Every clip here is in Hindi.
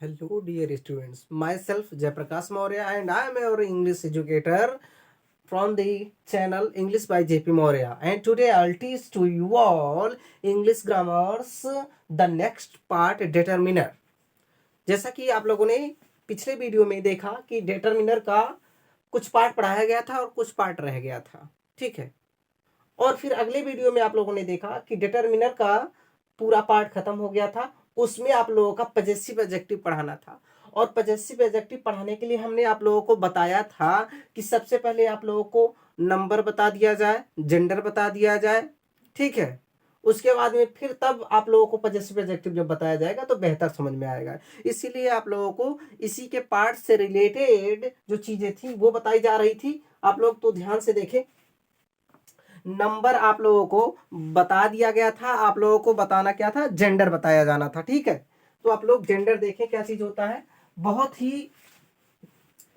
Hello, dear students. Myself Jayaprakash Maurya, and I am your English educator from the channel English by JP Maurya. And today I'll teach to you all English grammars, the next part determiner. जैसा कि आप लोगों ने पिछले वीडियो में देखा कि डिटरमिनर का कुछ पार्ट पढ़ाया गया था और कुछ पार्ट रह गया था, ठीक है। और फिर अगले वीडियो में आप लोगों ने देखा कि डिटरमिनर का पूरा पार्ट खत्म हो गया था। उसमें आप लोगों का पजेसिव एडजेक्टिव पढ़ाना था, और पजेसिव एडजेक्टिव पढ़ाने के लिए हमने आप लोगों को बताया था कि सबसे पहले आप लोगों को नंबर बता दिया जाए, जेंडर बता दिया जाए, ठीक है। उसके बाद में फिर तब आप लोगों को पजेसिव एडजेक्टिव जब बताया जाएगा तो बेहतर समझ में आएगा। इसीलिए आप लोगों को इसी के पार्ट से रिलेटेड जो चीजें थी वो बताई जा रही थी। आप लोग तो ध्यान से देखें। नंबर आप लोगों को बता दिया गया था, आप लोगों को बताना क्या था, जेंडर बताया जाना था, ठीक है। तो आप लोग जेंडर देखें क्या चीज होता है। बहुत ही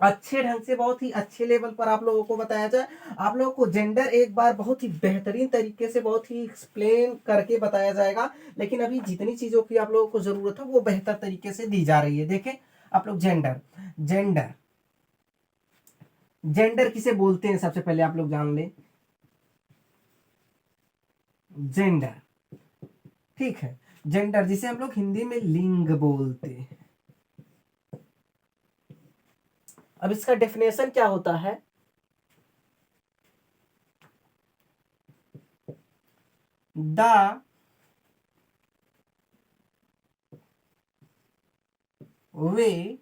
अच्छे ढंग से, बहुत ही अच्छे लेवल पर आप लोगों को बताया जाए। आप लोगों को जेंडर एक बार बहुत ही बेहतरीन तरीके से, बहुत ही एक्सप्लेन करके बताया जाएगा। लेकिन अभी जितनी चीजों की आप लोगों को जरूरत है वो बेहतर तरीके से दी जा रही है। देखें आप लोग, जेंडर जेंडर जेंडर किसे बोलते हैं सबसे पहले आप लोग जान लें। जेंडर, ठीक है। जेंडर जिसे हम लोग हिंदी में लिंग बोलते हैं। अब इसका डेफिनेशन क्या होता है। The way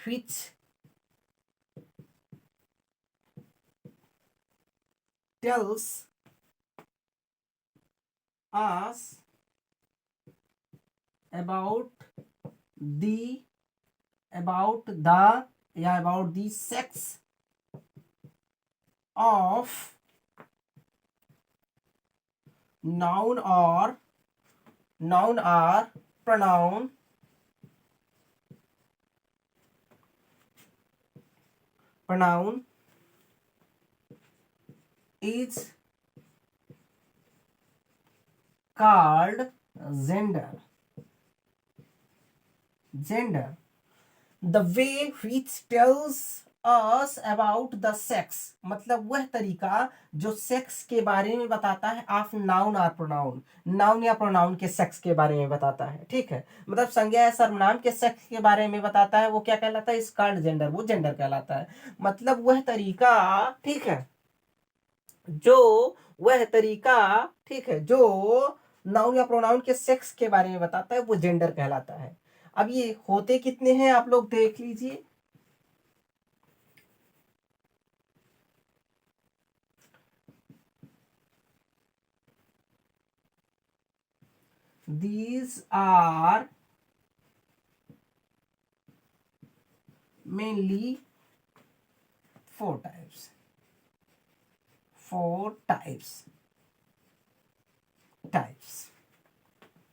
which tells us about the about the sex of noun or pronoun is called gender. Gender, the way which tells us about the sex, मतलब वह तरीका जो सेक्स के बारे में बताता है ऑफ नाउन और प्रोनाउन, नाउन या प्रोनाउन के सेक्स के बारे में बताता है, ठीक है। मतलब संज्ञा या सर्वनाम के सेक्स के बारे में बताता है, वो क्या कहलाता है, इस कॉल्ड जेंडर, वो जेंडर कहलाता है। मतलब वह तरीका, ठीक है, जो वह तरीका, ठीक है, जो नाउन या प्रोनाउन के सेक्स के बारे में बताता है वो जेंडर कहलाता है। अब ये होते कितने हैं आप लोग देख लीजिए। These are mainly four types.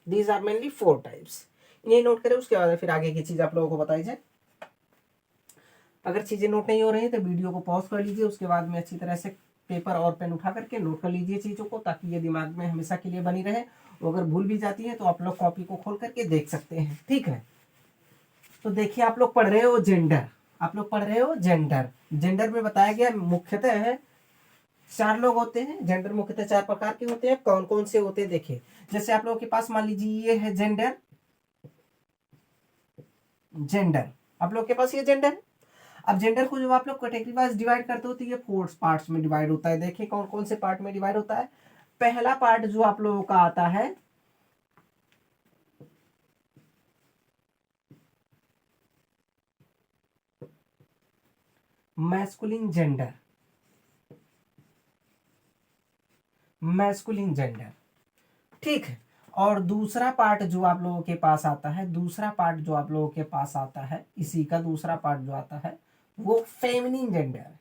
These are mainly four types. इन्हें नोट करें, उसके बाद फिर आगे की चीज आप लोगों को बताई जाए। अगर चीजें नोट नहीं हो रही है तो वीडियो को पॉज कर लीजिए, उसके बाद में अच्छी तरह से पेपर और पेन उठा करके नोट कर लीजिए चीजों को, ताकि ये दिमाग में हमेशा के लिए बनी रहे। अगर भूल भी जाती है तो आप लोग कॉपी को खोल करके देख सकते हैं, ठीक है। तो देखिए आप लोग पढ़ रहे हो जेंडर, आप लोग पढ़ रहे हो जेंडर। जेंडर में बताया गया मुख्यतः है चार लोग होते हैं। जेंडर मुख्यतः चार प्रकार के होते हैं। कौन कौन से होते हैं देखिए। जैसे आप लोगों के पास मान लीजिए ये है जेंडर, जेंडर आप लोग के पास ये जेंडर है। अब जेंडर को जब आप लोग कैटेगरी वाइज डिवाइड करते हो तो ये फोर पार्ट्स में डिवाइड होता है। देखिए कौन कौन से पार्ट में डिवाइड होता है। पहला पार्ट जो आप लोगों का आता है मैस्कुलिन जेंडर, मैस्कुलिन जेंडर, ठीक है। और दूसरा पार्ट जो आप लोगों के पास आता है, दूसरा पार्ट जो आप लोगों के पास आता है, इसी का दूसरा पार्ट जो आता है वो फेमिनिन जेंडर है,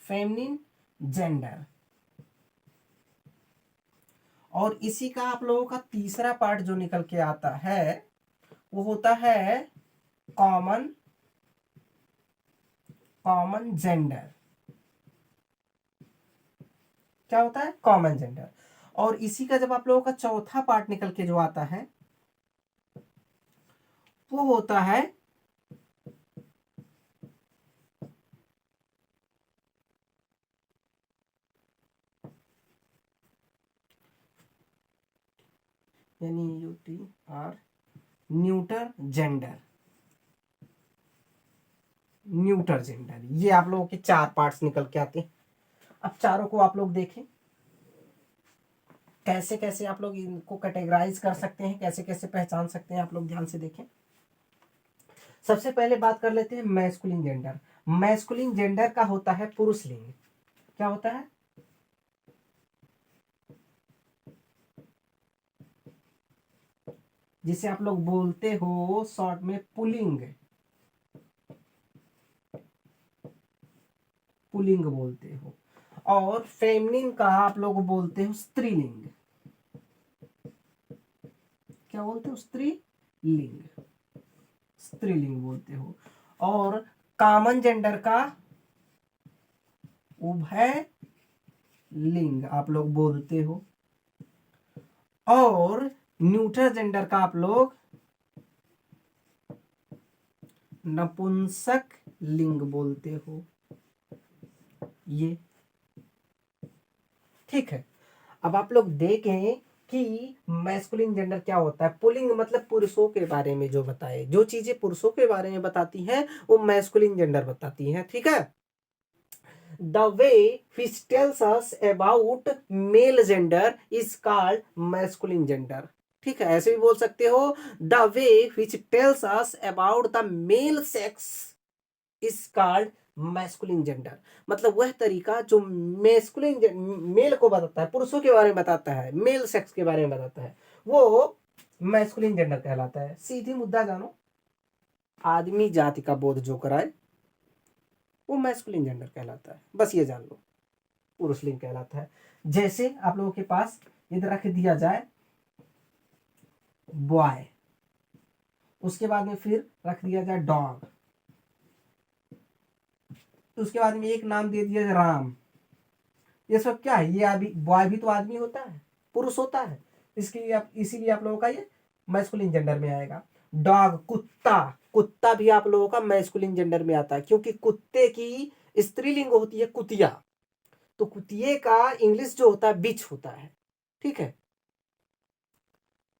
फेमिनिन जेंडर। और इसी का आप लोगों का तीसरा पार्ट जो निकल के आता है वो होता है कॉमन, कॉमन जेंडर। क्या होता है, कॉमन जेंडर। और इसी का जब आप लोगों का चौथा पार्ट निकल के जो आता है वो होता है NEUTR, neuter gender. Neuter gender, ये आप लोगों के 4 पार्ट्स निकल के आते हैं। अब चारों को आप लोग देखें कैसे कैसे आप लोग इनको कैटेगराइज कर सकते हैं, कैसे कैसे पहचान सकते हैं, आप लोग ध्यान से देखें। सबसे पहले बात कर लेते हैं मैस्कुलिन जेंडर। मैस्कुलिन जेंडर का होता है पुरुष लिंग। क्या होता है? जिसे आप लोग बोलते हो शॉर्ट में पुलिंग। पुलिंग बोलते हो। और फेमिनिन का आप लोग बोलते हो स्त्रीलिंग। क्या बोलते हो? स्त्रीलिंग। स्त्रीलिंग बोलते हो। और कॉमन जेंडर का उभय लिंग आप लोग बोलते हो। और न्यूट्रल जेंडर का आप लोग नपुंसक लिंग बोलते हो। ये ठीक है। अब आप लोग देखें कि मैस्कुलिन जेंडर क्या होता है। पुल्लिंग मतलब पुरुषों के बारे में जो बताए, जो चीजें पुरुषों के बारे में बताती हैं वो मैस्कुलिन जेंडर बताती हैं। ठीक है। The way which tells us about male gender is called masculine gender। ठीक है, ऐसे भी बोल सकते हो the way which tells us about the male sex is called masculine gender. मतलब वह तरीका जो मैस्कुलिन मेल को बताता है, पुरुषों के बारे में बताता है, मेल सेक्स के बारे में बताता है, वो मैस्कुलिन जेंडर कहलाता है। सीधी मुद्दा जानो, आदमी जाति का बोध जो कराए वो मैस्कुलिन जेंडर कहलाता है। बस ये जान लो, पुरुष लिंग कहलाता है। जैसे आप लोगों के पास इधर रख दिया जाए बॉय, उसके बाद में फिर रख दिया जाए डॉग, उसके बाद में एक नाम दे दिया जाए राम। ये सब क्या है? ये अभी बॉय भी तो आदमी होता है, पुरुष होता है, इसके लिए आप इसीलिए आप लोगों का ये मैस्कुलिन जेंडर में आएगा। डॉग कुत्ता, कुत्ता भी आप लोगों का मैस्कुलिन जेंडर में आता है, क्योंकि कुत्ते की स्त्रीलिंग होती है कुतिया, तो कुतिये का इंग्लिश जो होता है बिच होता है। ठीक है,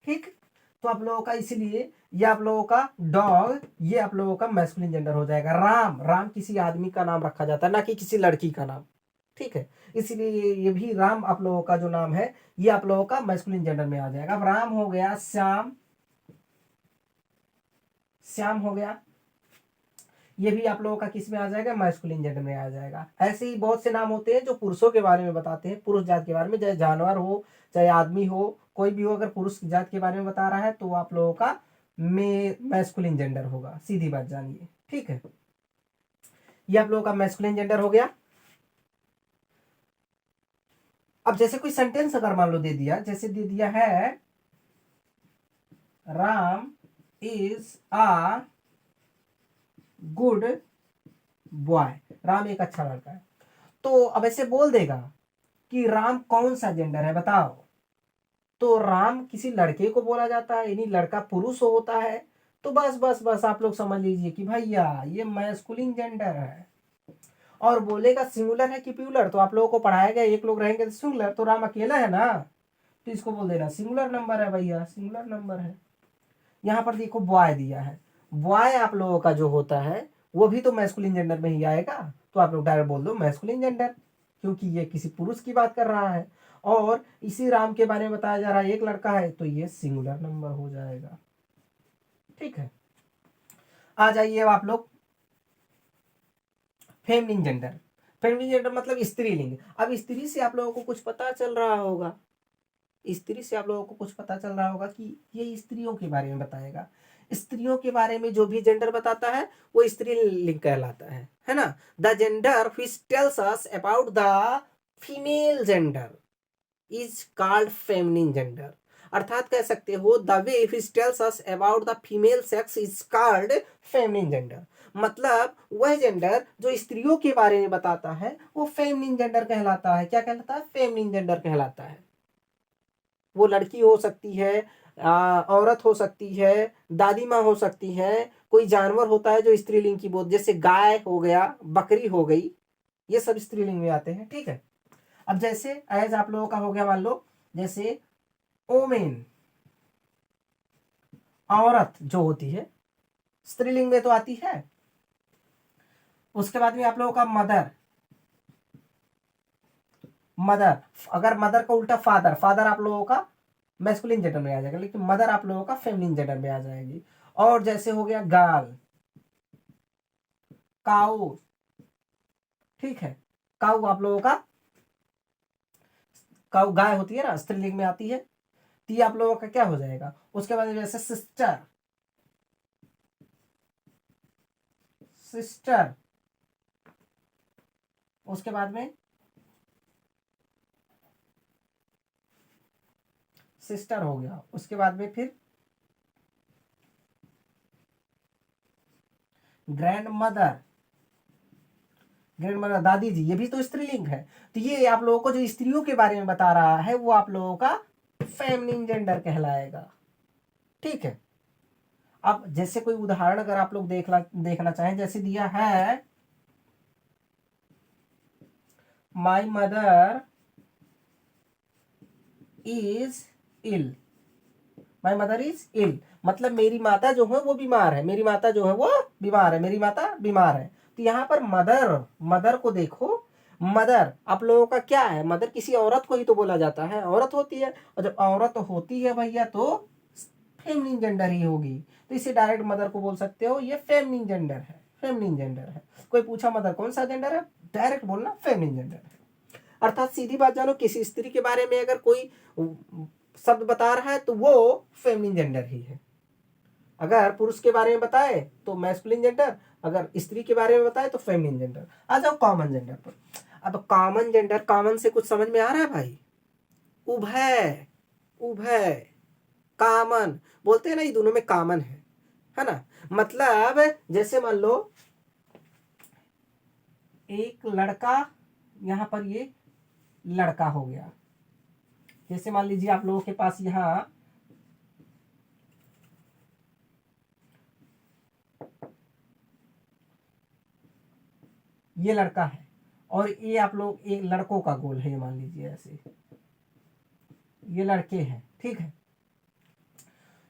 ठीक। तो आप लोगों का इसीलिए ये आप लोगों का डॉग ये आप लोगों का मैस्कुलिन जेंडर हो जाएगा। राम, राम किसी आदमी का नाम रखा जाता है, ना कि किसी लड़की का नाम। ठीक है, इसीलिए ये भी राम आप लोगों का जो नाम है ये आप लोगों का मैस्कुलिन जेंडर में आ जाएगा। अब राम हो गया, श्याम, श्याम हो गया, ये भी आप लोगों का किस में आ जाएगा? मैस्कुलिन जेंडर में आ जाएगा। ऐसे ही बहुत से नाम होते हैं जो पुरुषों के बारे में बताते हैं, पुरुष जात के बारे में, चाहे जानवर हो चाहे आदमी हो, कोई भी हो, अगर पुरुष जात के बारे में बता रहा है तो आप लोगों का मैस्कुलिन जेंडर होगा। सीधी बात जानिए। ठीक है, ये आप लोगों का मैस्कुलिन जेंडर हो गया। अब जैसे कोई सेंटेंस अगर मान लो दे दिया, जैसे दे दिया है Ram is a good boy, Ram एक अच्छा लड़का है, तो अब ऐसे बोल देगा कि राम कौन सा जेंडर है बताओ, तो राम किसी लड़के को बोला जाता है, यानी लड़का पुरुष होता है, तो बस बस बस आप लोग समझ लीजिए कि भैया ये मैस्कुलिन जेंडर है। और बोलेगा सिंगुलर है कि प्यूलर, तो आप लोगों को पढ़ाया गया एक लोग रहेंगे तो सिंगुलर, तो राम अकेला है ना, तो इसको बोल देना सिंगुलर नंबर है भैया, सिंगुलर नंबर है। यहाँ पर देखो बॉय दिया है, बॉय आप लोगों का जो होता है वो भी तो मैस्कुलिन जेंडर में ही आएगा, तो आप लोग डायरेक्ट बोल दो मैस्कुलिन जेंडर, क्योंकि ये किसी पुरुष की बात कर रहा है। और इसी राम के बारे में बताया जा रहा है एक लड़का है, तो ये सिंगुलर नंबर हो जाएगा। ठीक है, आ जाइए अब आप लोग फेमिनिन जेंडर। फेमिनिन जेंडर मतलब स्त्रीलिंग। अब स्त्री से आप लोगों को कुछ पता चल रहा होगा, स्त्री से आप लोगों को कुछ पता चल रहा होगा कि ये स्त्रियों के बारे में बताएगा। स्त्रियों के बारे में जो भी जेंडर बताता है वो स्त्रीलिंग कहलाता है ना। The gender which tells us about the female gender is called feminine gender. अर्थात कह सकते हो the way which tells us about the female sex is called feminine gender. मतलब वह जेंडर जो स्त्रियों के बारे में बताता है वो फेमिनिन जेंडर कहलाता है। क्या कहलाता है? फेमिनिन जेंडर कहलाता है। वो लड़की हो सकती है, औरत हो सकती है, दादी माँ हो सकती है, कोई जानवर होता है जो स्त्रीलिंग की बोध, जैसे गाय हो गया, बकरी हो गई, ये सब स्त्रीलिंग में आते हैं। ठीक है, अब जैसे एज आप लोगों का हो गया, मान लो जैसे ओमेन, औरत जो होती है स्त्रीलिंग में तो आती है। उसके बाद में आप लोगों का मदर, मदर, अगर मदर का उल्टा फादर, फादर आप लोगों का मैस्कुलिन जेंडर में आ जाएगा, लेकिन मदर आप लोगों का फेमिनिन जेंडर में आ जाएगी। और जैसे हो गया गाल, काऊ, ठीक है, काऊ आप लोगों का, काऊ गाय होती है ना, स्त्रीलिंग में आती है, तो ये आप लोगों का क्या हो जाएगा। उसके बाद जैसे सिस्टर, सिस्टर, उसके बाद में सिस्टर हो गया, उसके बाद में फिर ग्रैंड मदर, ग्रैंड मदर दादी जी, ये भी तो स्त्रीलिंग है। तो ये आप लोगों को जो स्त्रियों के बारे में बता रहा है वो आप लोगों का फेमिनिन जेंडर कहलाएगा। ठीक है, अब जैसे कोई उदाहरण अगर आप लोग देखना चाहें, जैसे दिया है my mother is ill, my mother is ill, मतलब मेरी माता जो है वो बीमार है, मेरी माता जो है वो बीमार है, मेरी माता बीमार है। तो यहाँ पर मदर, मदर को देखो, मदर आप लोगों का क्या है, मदर किसी औरत को ही तो बोला जाता है, औरत होती है, और जब औरत होती है भैया तो फेमिनिन जेंडर ही होगी। तो इसे डायरेक्ट मदर को बोल सकते हो, ये फेमिनिन जेंडर है, फेमिनिन जेंडर है। कोई पूछा मदर कौन सा जेंडर है, डायरेक्ट बोलना फेमिनिन जेंडर है। अर्थात सीधी बात जानो, किसी स्त्री के बारे में अगर कोई शब्द बता रहा है तो वो फेमिनिन जेंडर ही है। अगर पुरुष के बारे में बताए तो मैस्कुलिन जेंडर, अगर स्त्री के बारे में बताए तो फेमिनिन जेंडर। आ जाओ कॉमन जेंडर पर। अब कॉमन जेंडर, कॉमन से कुछ समझ में आ रहा है भाई, उभय, उभय, कॉमन बोलते हैं ना, ये दोनों में कॉमन है ना। मतलब जैसे मान लो एक लड़का, यहां पर ये लड़का हो गया, जैसे मान लीजिए आप लोगों के पास यहां ये लड़का है, और ये आप लोग एक लड़कों का गोल है, ये मान लीजिए ऐसे, ये लड़के हैं, ठीक है,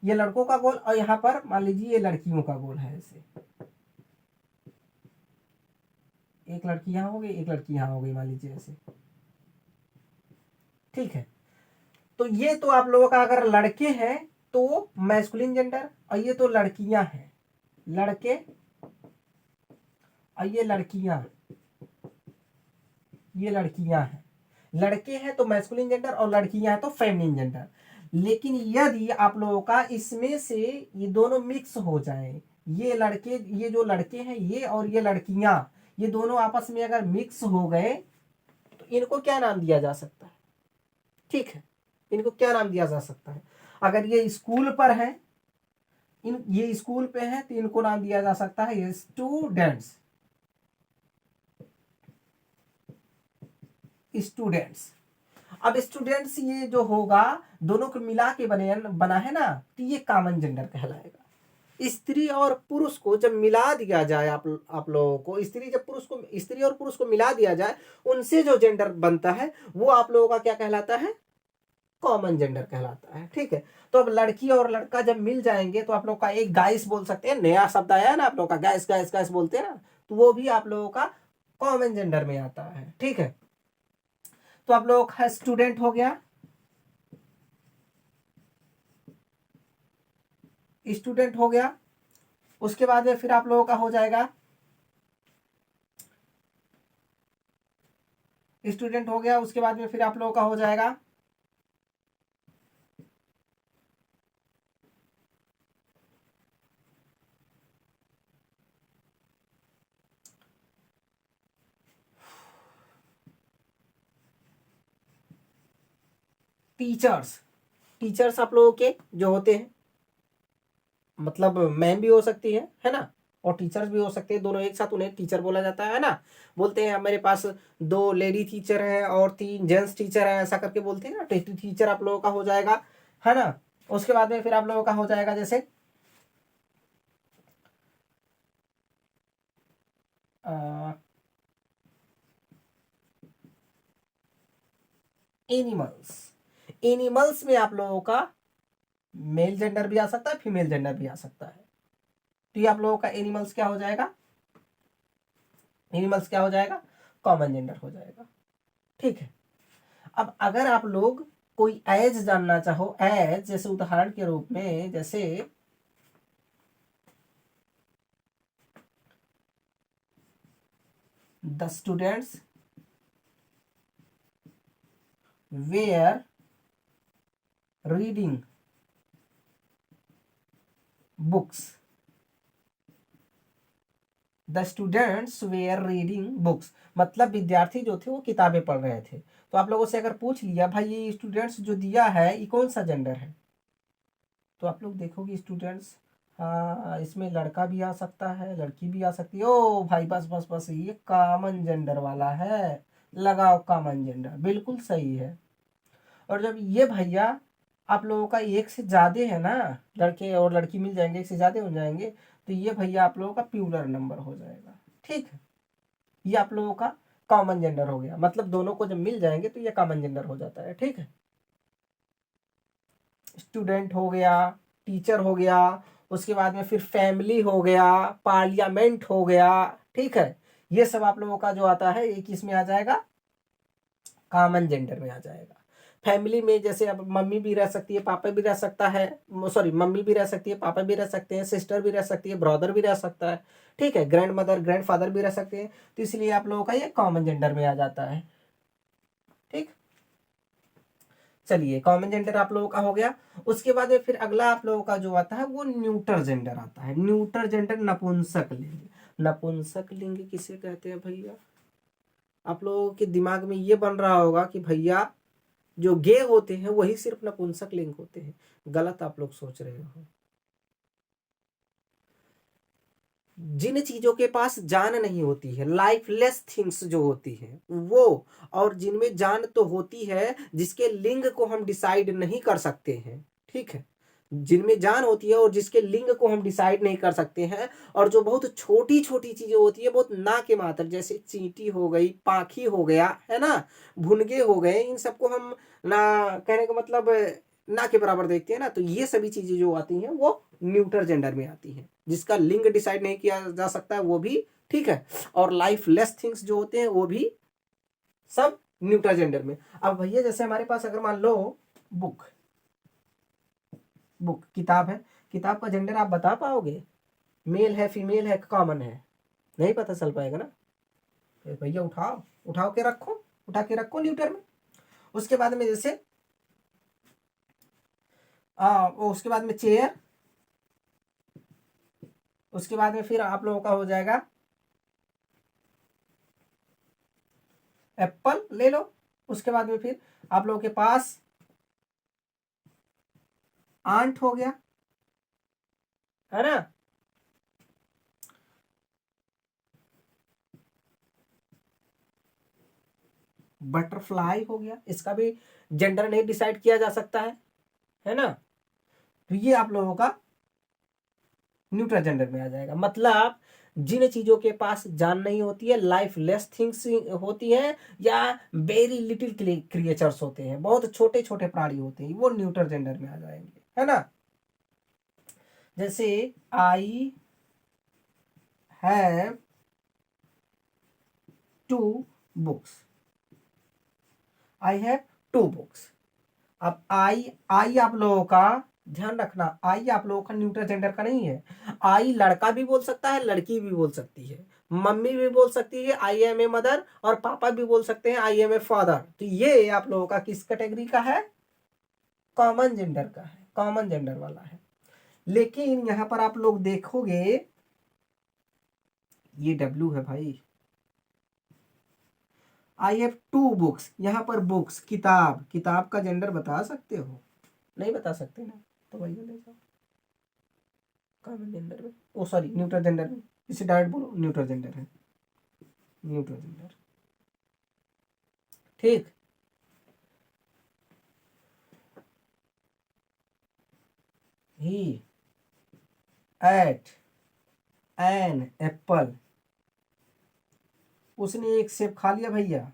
ये लड़कों का गोल, और यहाँ पर मान लीजिए ये लड़कियों का गोल है ऐसे, एक लड़की यहाँ हो गई, एक लड़की यहाँ हो गई, मान लीजिए ऐसे, ठीक है। तो ये तो आप लोगों का अगर लड़के हैं तो मैस्कुलिन जेंडर, और ये तो लड़कियां हैं, लड़के, और ये लड़कियां, ये लड़कियां हैं, लड़के हैं तो मैस्कुलिन जेंडर और लड़कियां हैं तो फेमिनिन जेंडर। लेकिन यदि आप लोगों का इसमें से ये दोनों मिक्स हो जाए, ये लड़के, ये जो लड़के हैं ये, और ये लड़कियां, ये दोनों आपस में अगर मिक्स हो गए तो इनको क्या नाम दिया जा सकता है, ठीक है, इनको क्या नाम दिया जा सकता है। अगर ये स्कूल पर है, ये स्कूल पे है तो इनको नाम दिया जा सकता है ये स्टूडेंट्स, स्टूडेंट्स। अब स्टूडेंट्स ये जो होगा दोनों को मिला के बना है ना, तो ये कॉमन जेंडर कहलाएगा। स्त्री और पुरुष को जब मिला दिया जाए, आप लोगों को स्त्री, जब पुरुष को, स्त्री और पुरुष को मिला दिया जाए, उनसे जो जेंडर बनता है वो आप लोगों का क्या कहलाता है, कॉमन जेंडर कहलाता है। ठीक है, तो अब लड़की और लड़का जब मिल जाएंगे तो आप लोग का एक गाइस बोल सकते हैं, नया शब्द आया है ना आप लोग का, गाइस गाइस गाइस बोलते हैं ना, तो वो भी आप लोगों का कॉमन जेंडर में आता है। ठीक है, तो आप लोगों का स्टूडेंट हो गया, स्टूडेंट हो गया, उसके बाद में फिर आप लोगों का हो जाएगा, स्टूडेंट हो गया, उसके बाद में फिर आप लोगों का हो जाएगा टीचर्स। टीचर्स आप लोगों के जो होते हैं, मतलब मैम भी हो सकती है ना, और टीचर्स भी हो सकते हैं, दोनों एक साथ उन्हें टीचर बोला जाता है ना। बोलते हैं मेरे पास 2 लेडी टीचर हैं और 3 जेंट्स टीचर हैं, ऐसा करके बोलते हैं ना। टीचर आप लोगों का हो जाएगा, है ना। उसके बाद में फिर आप लोगों का हो जाएगा जैसे एनिमल्स। एनिमल्स में आप लोगों का मेल जेंडर भी आ सकता है, फीमेल जेंडर भी आ सकता है। तो ये आप लोगों का एनिमल्स क्या हो जाएगा, एनिमल्स क्या हो जाएगा, कॉमन जेंडर हो जाएगा। ठीक है। अब अगर आप लोग कोई एज जानना चाहो, एज जैसे उदाहरण के रूप में, जैसे the students were reading books, the students were reading books, मतलब विद्यार्थी जो थे वो किताबें पढ़ रहे थे। तो आप लोगों से अगर पूछ लिया भाई ये स्टूडेंट्स जो दिया है ये कौन सा जेंडर है, तो आप लोग देखोगे स्टूडेंट्स, हाँ इसमें लड़का भी आ सकता है, लड़की भी आ सकती है। ओ भाई बस बस बस, ये कॉमन जेंडर वाला है, लगाओ कॉमन जेंडर, बिल्कुल सही है। और जब ये भैया आप लोगों का एक से ज्यादा है ना, लड़के और लड़की मिल जाएंगे, एक से ज्यादा हो जाएंगे, तो ये भैया आप लोगों का प्लूरल नंबर हो जाएगा। ठीक है, ये आप लोगों का कॉमन जेंडर हो गया, मतलब दोनों को जब मिल जाएंगे तो ये कॉमन जेंडर हो जाता है। ठीक है, स्टूडेंट हो गया, टीचर हो गया, उसके बाद में फिर फैमिली हो गया, पार्लियामेंट हो गया। ठीक है, ये सब आप लोगों का जो आता है ये किस में आ जाएगा, कॉमन जेंडर में आ जाएगा। फैमिली में जैसे अब मम्मी भी रह सकती है, पापा भी रह सकता है, सॉरी मम्मी भी रह सकती है, पापा भी रह सकते हैं, सिस्टर भी रह सकती है, ब्रदर भी रह सकता है। ठीक है, ग्रैंड मदर ग्रैंड फादर भी रह सकते हैं। तो इसलिए आप लोगों का ये कॉमन जेंडर में आ जाता है। ठीक, चलिए कॉमन जेंडर आप लोगों का हो गया। उसके बाद में फिर अगला आप लोगों का जो आता है वो न्यूटर जेंडर आता है। न्यूटर जेंडर नपुंसक लिंग। नपुंसक लिंग किसे कहते हैं भैया, आप लोगों के दिमाग में ये बन रहा होगा कि भैया जो गे होते हैं वही सिर्फ नपुंसक लिंग होते हैं। गलत आप लोग सोच रहे हो। जिन चीजों के पास जान नहीं होती है, लाइफलेस थिंग्स जो होती है वो, और जिनमें जान तो होती है जिसके लिंग को हम डिसाइड नहीं कर सकते हैं। ठीक है, जिनमें जान होती है और जिसके लिंग को हम डिसाइड नहीं कर सकते हैं, और जो बहुत छोटी छोटी चीजें होती है, बहुत ना के मात्र, जैसे चींटी हो गई, पाखी हो गया, है ना, भुनगे हो गए, इन सबको हम ना, कहने का मतलब ना के बराबर देखते हैं ना। तो ये सभी चीजें जो आती हैं वो न्यूटर जेंडर में आती हैं, जिसका लिंग डिसाइड नहीं किया जा सकता है वो भी। ठीक है, और लाइफ लेस थिंग्स जो होते हैं वो भी सब न्यूटर जेंडर में। अब भैया जैसे हमारे पास अगर मान लो बुक, बुक किताब है, किताब का जेंडर आप बता पाओगे, मेल है फीमेल है कॉमन है, नहीं पता चल पाएगा ना। फिर भैया उठाओ, उठाओ के रखो, उठा के रखो न्यूटर में। उसके बाद में जैसे उसके बाद में चेयर, उसके बाद में फिर आप लोगों का हो जाएगा एप्पल ले लो। उसके बाद में फिर आप लोगों के पास आंट हो गया, है ना। बटरफ्लाई हो गया, इसका भी जेंडर नहीं डिसाइड किया जा सकता है ना। तो ये आप लोगों का न्यूट्रल जेंडर में आ जाएगा। मतलब जिन चीजों के पास जान नहीं होती है, लाइफ लेस थिंग्स होती है, या वेरी लिटिल क्रिएचर्स होते हैं, बहुत छोटे छोटे प्राणी होते हैं, वो न्यूट्रल जेंडर में आ जाएंगे, है ना। जैसे I have two books, I have two books. अब आई, आई आप लोगों का ध्यान रखना, आई आप लोगों का न्यूट्रल जेंडर का नहीं है। आई लड़का भी बोल सकता है, लड़की भी बोल सकती है, मम्मी भी बोल सकती है आई एम ए मदर, और पापा भी बोल सकते हैं आई एम ए फादर। तो ये आप लोगों का किस कैटेगरी का है, कॉमन जेंडर का है, कॉमन जेंडर वाला है। लेकिन यहां पर आप लोग देखोगे ये डब्ल्यू है भाई। आई हैव टू बुक्स, यहां पर बुक्स किताब, किताब का जेंडर बता सकते हो, नहीं बता सकते ना, तो भैया ले जाओ कॉमन जेंडर में, ओ सॉरी न्यूट्रल जेंडर में। इसे डायरेक्ट बोलो न्यूट्रल जेंडर है, न्यूट्रल जेंडर। ठीक, ही एट एन एप्पल, उसने एक सेब खा लिया भैया।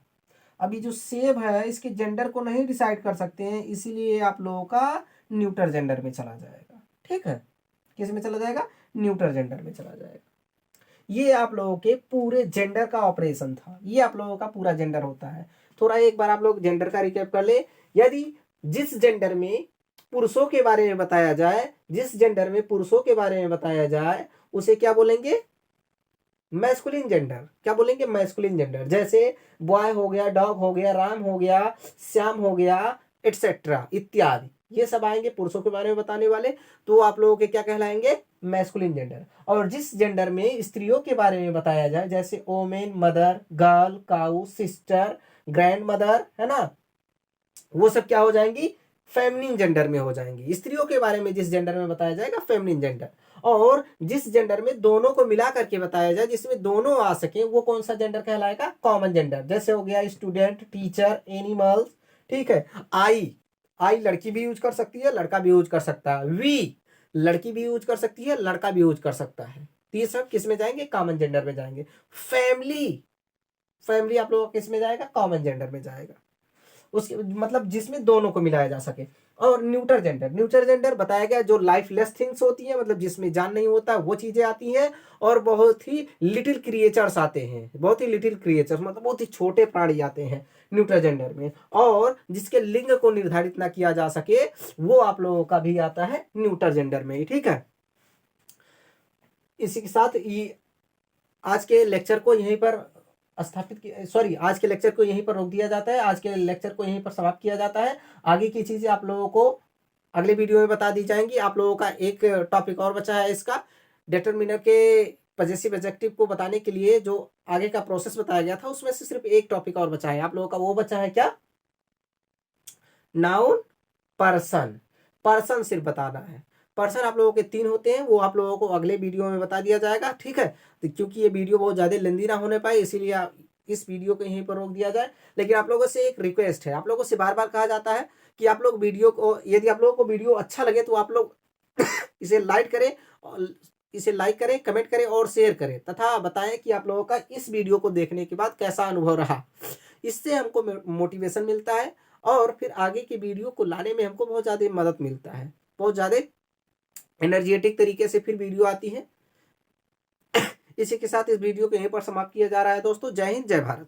अभी जो सेब है इसके जेंडर को नहीं डिसाइड कर सकते हैं, इसीलिए आप लोगों का न्यूटर जेंडर में चला जाएगा। ठीक है, किस में चला जाएगा, न्यूटर जेंडर में चला जाएगा। ये आप लोगों के पूरे जेंडर का ऑपरेशन था, ये आप लोगों का पूरा जेंडर होता है। थोड़ा एक बार आप लोग जेंडर का रिकैप कर ले। यदि जिस जेंडर में पुरुषों के बारे में बताया जाए, जिस जेंडर में पुरुषों के बारे में बताया जाए, उसे क्या बोलेंगे, मैस्कुलिन जेंडर। क्या बोलेंगे, मैस्कुलिन जेंडर। जैसे बॉय हो गया, डॉग हो गया, राम हो गया, श्याम हो गया, एटसेट्रा इत्यादि, ये सब आएंगे पुरुषों के बारे में बताने वाले, तो आप लोगों के क्या कहलाएंगे, मैस्कुलिन जेंडर। और जिस जेंडर में स्त्रियों के बारे में बताया जाए, जैसे woman, mother, girl, cow, sister, grandmother, है ना, वो सब क्या हो जाएंगी, फेमिनिन जेंडर में हो जाएंगी। स्त्रियों के बारे में जिस जेंडर में बताया जाएगा, फेमिनिन जेंडर। और जिस जेंडर में दोनों को मिला करके बताया जाए, जिसमें दोनों आ सके, वो कौन सा जेंडर कहलाएगा, कॉमन जेंडर। जैसे हो गया स्टूडेंट, टीचर, एनिमल्स। ठीक है, आई, आई लड़की भी यूज कर सकती है, लड़का भी यूज कर सकता है। वी लड़की भी यूज कर सकती है, लड़का भी यूज कर सकता है। तो ये सब किस में जाएंगे, कॉमन जेंडर में जाएंगे। फैमिली, फैमिली आप लोगों का किस में जाएगा, कॉमन जेंडर में जाएगा। उसके मतलब जिसमें दोनों को मिलाया जा सके। और न्यूटर जेंडर, न्यूटर जेंडर बताया गया जो लाइफलेस थिंग्स होती है, मतलब जिसमें जान नहीं होता वो चीजें आती हैं। और बहुत ही लिटिल क्रिएचर्स आते हैं, बहुत ही लिटिल क्रिएचर्स मतलब बहुत ही छोटे प्राणी आते हैं न्यूटर जेंडर में। और जिसके लिंग को निर्धारित ना किया जा सके, वो आप लोगों का भी आता है न्यूटर जेंडर में। ठीक है, इसी के साथ ये आज के लेक्चर को यहीं पर आज के लेक्चर को यहीं पर रोक दिया जाता है, आज के लेक्चर को यहीं पर समाप्त किया जाता है। आगे की चीजें आप लोगों को अगले वीडियो में बता दी जाएंगी। आप लोगों का एक टॉपिक और बचा है, इसका डिटरमिनर के पजेसिव एडजेक्टिव को बताने के लिए जो आगे का प्रोसेस बताया गया था, उसमें से सिर्फ एक टॉपिक और बचा है आप लोगों का। वो बचा है क्या, नाउन, पर्सन। पर्सन सिर्फ बताना है। पर्सन आप लोगों के 3 होते हैं, वो आप लोगों को अगले वीडियो में बता दिया जाएगा। ठीक है, तो क्योंकि ये वीडियो बहुत ज़्यादा लेंदी ना होने पाए, इसीलिए इस वीडियो को यहीं पर रोक दिया जाए। लेकिन आप लोगों से एक रिक्वेस्ट है, आप लोगों से बार बार कहा जाता है कि आप लोग वीडियो को, यदि आप लोगों को वीडियो अच्छा लगे तो आप लोग इसे लाइक करें, और इसे लाइक करें, कमेंट करें और शेयर करें, तथा बताएं कि आप लोगों का इस वीडियो को देखने के बाद कैसा अनुभव रहा। इससे हमको मोटिवेशन मिलता है, और फिर आगे की वीडियो को लाने में हमको बहुत ज़्यादा मदद मिलता है, बहुत ज़्यादा एनर्जेटिक तरीके से फिर वीडियो आती है। इसी के साथ इस वीडियो को यहीं पर समाप्त किया जा रहा है दोस्तों। जय हिंद, जय भारत।